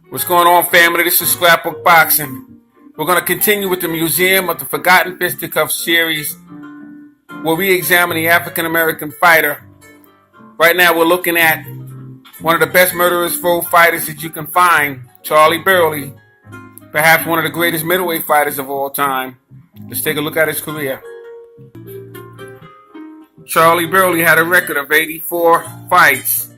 What's going on, family? This is Scrapbook Boxing. We're going to continue with the Museum of the Forgotten Fisticuffs series, where we examine the African American fighter. Right now, we're looking at one of the best murderous row fighters that you can find, Charley Burley, perhaps one of the greatest middleweight fighters of all time. Let's take a look at his career. Charley Burley had a record of 84 fights,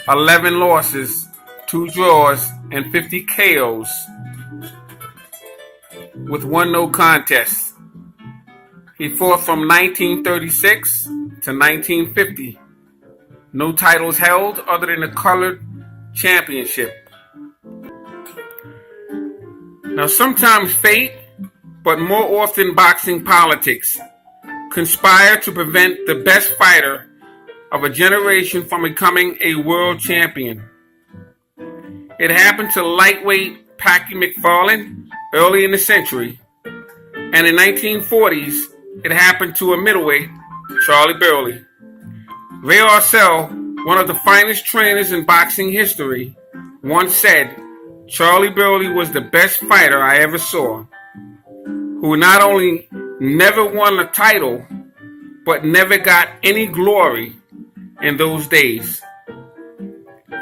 11 losses, 2 draws, and 50 KOs, with 1 no contest. He fought from 1936 to 1950. No titles held other than the colored championship. Now, sometimes fate, but more often boxing politics, conspire to prevent the best fighter of a generation from becoming a world champion. It happened to lightweight Packy McFarlane early in the century, and in the 1940s, it happened to a middleweight, Charley Burley. Ray Arcel, one of the finest trainers in boxing history, once said, "Charley Burley was the best fighter I ever saw, who not only never won a title, but never got any glory in those days.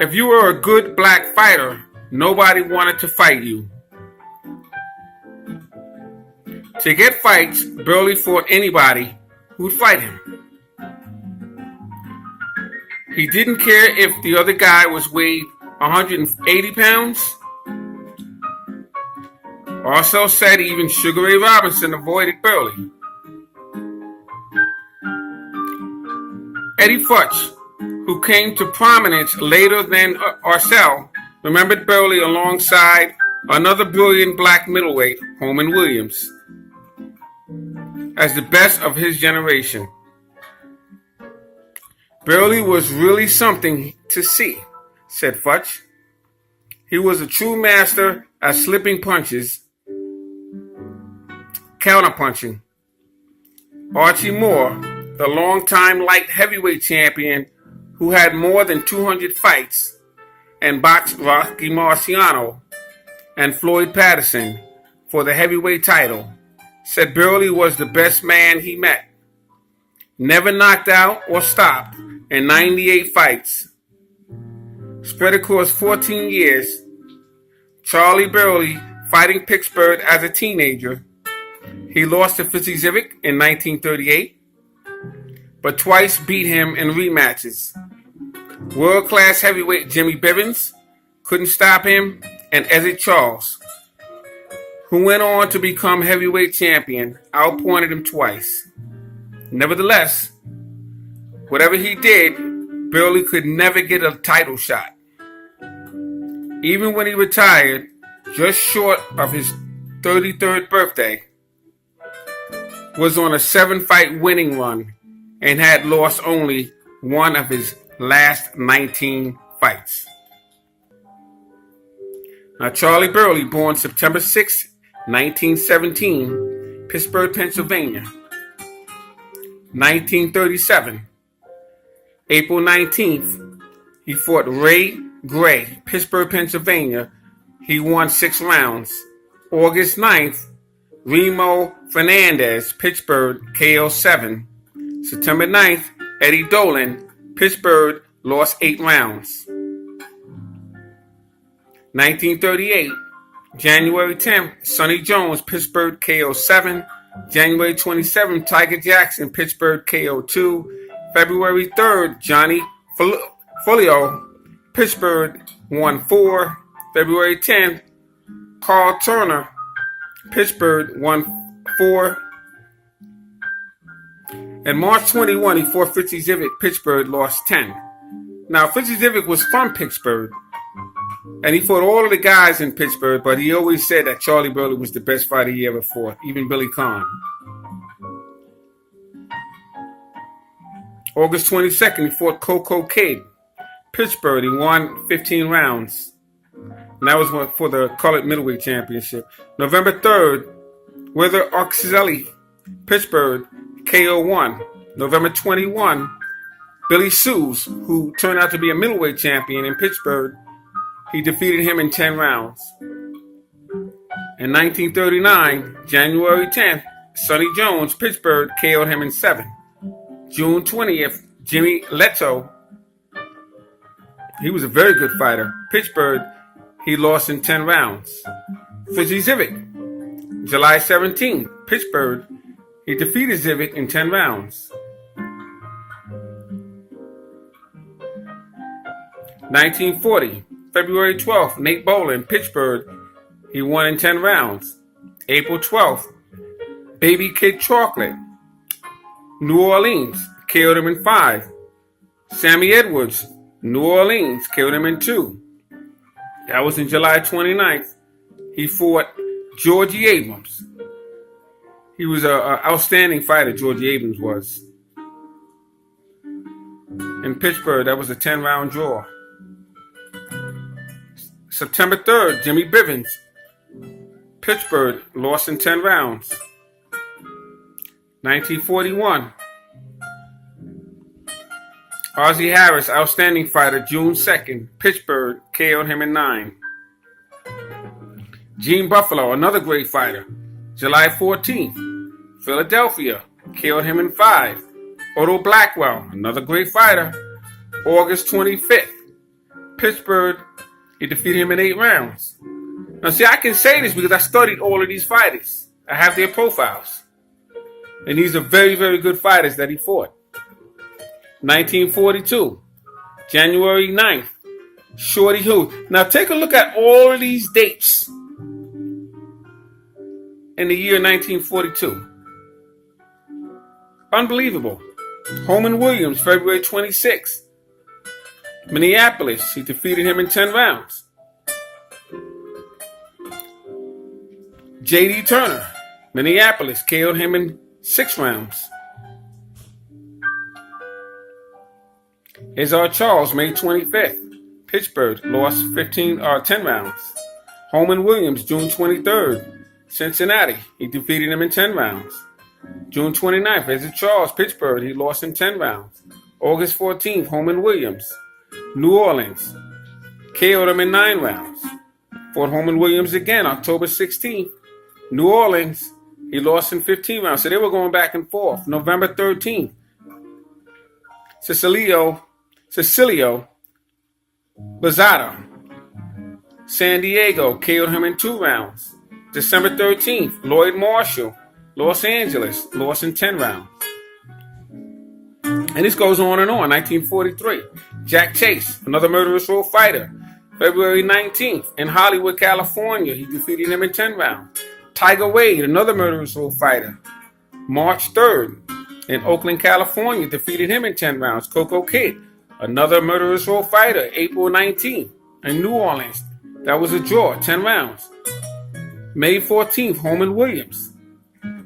If you were a good black fighter, nobody wanted to fight you." To get fights, Burley fought anybody who'd fight him. He didn't care if the other guy was weighed 180 pounds. Arcel said even Sugar Ray Robinson avoided Burley. Eddie Futch, who came to prominence later than Arcel, remembered Burley alongside another brilliant black middleweight, Holman Williams, as the best of his generation. "Burley was really something to see," said Futch. "He was a true master at slipping punches, counterpunching." Archie Moore, the longtime light heavyweight champion who had more than 200 fights and boxed Rocky Marciano and Floyd Patterson for the heavyweight title, said Burley was the best man he met. Never knocked out or stopped in 98 fights. Spread across 14 years, Charley Burley fighting Pittsburgh as a teenager. He lost to Fisticuffs in 1938, but twice beat him in rematches. World-class heavyweight Jimmy Bivens couldn't stop him, and Ezzard Charles, who went on to become heavyweight champion, outpointed him twice. Nevertheless, whatever he did, Burley could never get a title shot. Even when he retired, just short of his 33rd birthday, was on a 7-fight winning run and had lost only one of his last 19 fights. Now, Charley Burley, born September 6, 1917, Pittsburgh, Pennsylvania. 1937, April 19th, he fought Ray Gray, Pittsburgh, Pennsylvania. He won 6 rounds. August 9th, Remo Fernandez, Pittsburgh, KO 7. September 9th, Eddie Dolan, Pittsburgh, lost 8 rounds. 1938, January 10th, Sonny Jones, Pittsburgh, KO 7. January 27th, Tiger Jackson, Pittsburgh, KO 2. February 3rd, Johnny Folio, Pittsburgh, won 4. February 10th, Carl Turner, Pittsburgh, won 4. And March 21, he fought Fitzzivic, Pittsburgh, lost 10. Now, Fitzzivic was from Pittsburgh, and he fought all of the guys in Pittsburgh, but he always said that Charley Burley was the best fighter he ever fought, even Billy Conn. August 22nd, he fought Coco Cade, Pittsburgh. He won 15 rounds. And that was for the colored middleweight championship. November 3rd, Wither Oxeley, Pittsburgh, KO 1. November 21, Billy Sues, who turned out to be a middleweight champion in Pittsburgh, he defeated him in 10 rounds. In 1939, January 10th, Sonny Jones, Pittsburgh, KO'd him in 7. June 20th, Jimmy Leto, he was a very good fighter. Pittsburgh, he lost in 10 rounds. Fizzy Zivic, July 17th, Pittsburgh, he defeated Zivic in 10 rounds. 1940, February 12th, Nate Bolin, Pittsburgh, he won in 10 rounds. April 12th, Baby Kid Chocolate, New Orleans, KO'd him in 5. Sammy Edwards, New Orleans, KO'd him in 2. That was in July 29th. He fought Georgie Abrams. He was an outstanding fighter, Georgie Abrams was. In Pittsburgh, that was a 10-round draw. September 3rd, Jimmy Bivens, Pittsburgh, lost in 10 rounds. 1941, Ozzie Harris, outstanding fighter, June 2nd, Pittsburgh, KO'd him in 9. Gene Buffalo, another great fighter, July 14th, Philadelphia, KO'd him in 5. Otto Blackwell, another great fighter, August 25th, Pittsburgh, he defeated him in 8 rounds. Now see, I can say this because I studied all of these fighters. I have their profiles. And these are very, very good fighters that he fought. 1942, January 9th, Shorty Hughes. Now take a look at all of these dates in the year 1942. Unbelievable. Holman Williams, February 26th. Minneapolis, he defeated him in 10 rounds. J.D. Turner, Minneapolis, KO'd him in 6 rounds. Izar Charles, May 25th, Pittsburgh, lost 10 rounds. Holman Williams, June 23rd, Cincinnati, he defeated him in 10 rounds. June 29th, Izar Charles, Pittsburgh, he lost in 10 rounds. August 14th, Holman Williams, New Orleans, KO'd him in 9 rounds. Fought Holman Williams again, October 16th, New Orleans, he lost in 15 rounds. So they were going back and forth. November 13th, Cecilio Lozada, San Diego, KO'd him in 2 rounds. December 13th, Lloyd Marshall, Los Angeles, lost in 10 rounds. And this goes on and on. 1943, Jack Chase, another murderous row fighter. February 19th, in Hollywood, California, he defeated him in 10 rounds. Tiger Wade, another murderous row fighter. March 3rd, in Oakland, California, defeated him in 10 rounds. Coco Kid, another murderous row fighter. April 19th, in New Orleans, that was a draw, 10 rounds. May 14th, Holman Williams.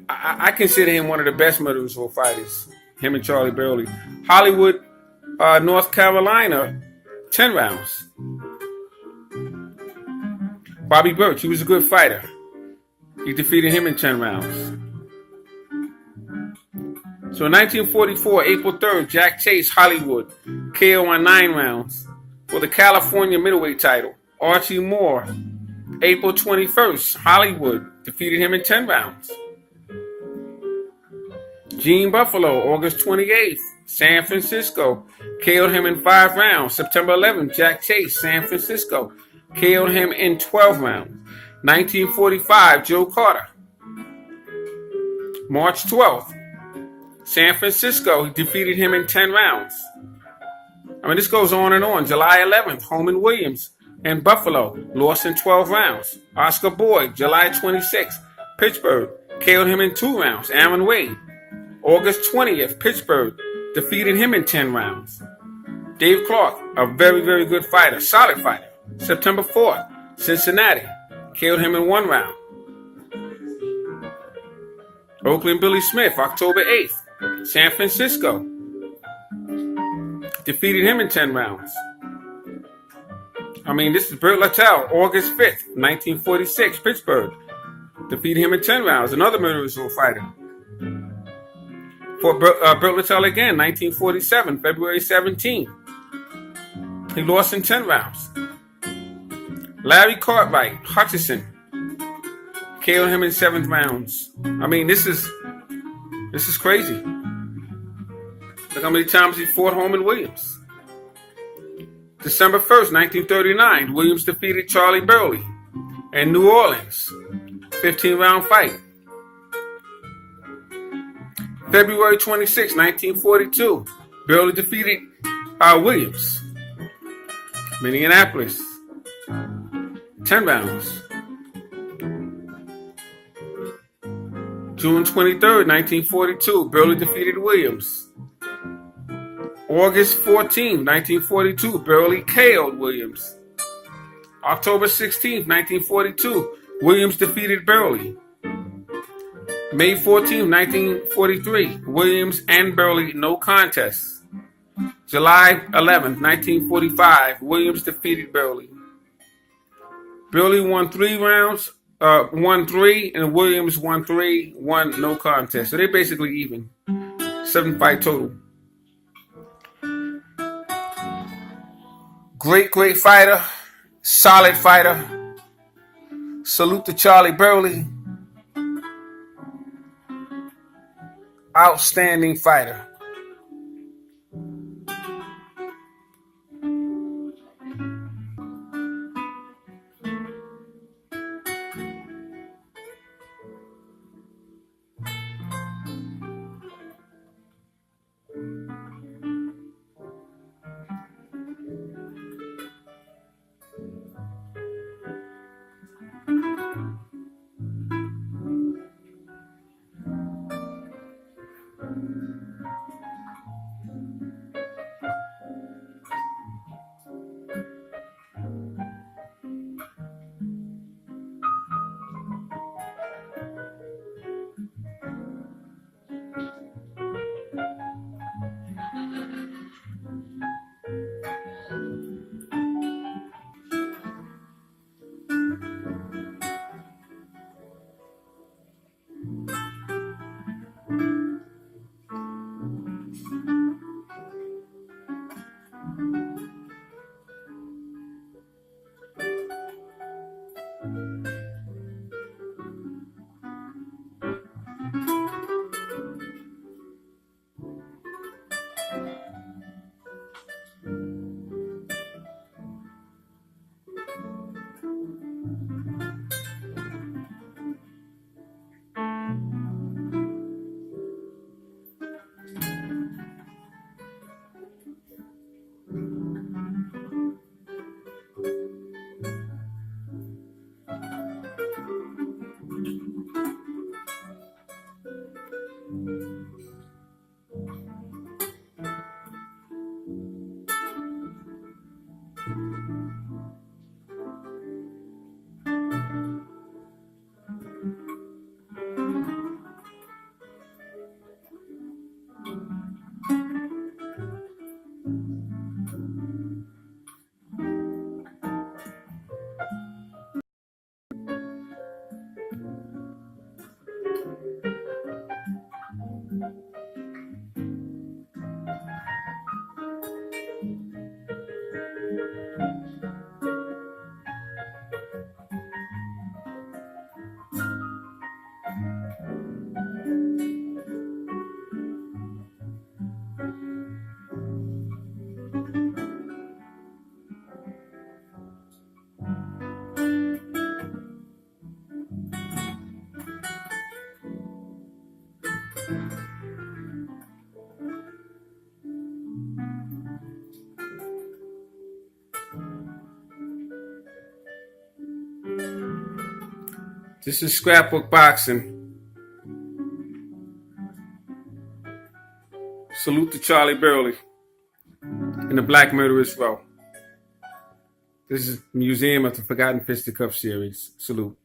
I consider him one of the best murderous row fighters. Him and Charlie Burley. Hollywood, North Carolina, 10 rounds. Bobby Birch, he was a good fighter. He defeated him in 10 rounds. So in 1944, April 3rd, Jack Chase, Hollywood, KO on 9 rounds for the California middleweight title. Archie Moore, April 21st, Hollywood, defeated him in 10 rounds. Gene Buffalo, August 28th, San Francisco, KO'd him in 5 rounds. September 11th, Jack Chase, San Francisco, KO'd him in 12 rounds. 1945, Joe Carter. March 12th, San Francisco, he defeated him in 10 rounds. I mean, this goes on and on. July 11th, Holman Williams and Buffalo, lost in 12 rounds. Oscar Boyd, July 26th, Pittsburgh, KO'd him in 2 rounds. Aaron Wade. August 20th, Pittsburgh, defeated him in 10 rounds. Dave Clark, a very, very good fighter, solid fighter. September 4th, Cincinnati, KO'd him in 1 round. Oakland Billy Smith, October 8th, San Francisco, defeated him in 10 rounds. I mean, this is Burt Littell, August 5th, 1946, Pittsburgh, defeated him in 10 rounds. Another murderous row fighter. For Burt Littell again, 1947, February 17th. He lost in 10 rounds. Larry Cartwright, Hutchinson, KO'd him in 7th rounds. I mean, this is crazy. Look how many times he fought Holman Williams. December 1st, 1939, Williams defeated Charley Burley in New Orleans. 15-round fight. February 26, 1942, Burley defeated Williams. Minneapolis. 10 rounds. June 23rd, 1942, Burley defeated Williams. August 14, 1942, Burley KO'd Williams. October 16, 1942, Williams defeated Burley. May 14, 1943, Williams and Burley no contest. July 11, 1945, Williams defeated Burley. Burley won 3 rounds, won 3, and Williams won 3, won no contest. So they're basically even. 7-fight total. Great fighter. Solid fighter. Salute to Charley Burley. Outstanding fighter. This is Scrapbook Boxing. Salute to Charley Burley and the Black Murderous Row. This is Museum of the Forgotten Fisticuffs series. Salute.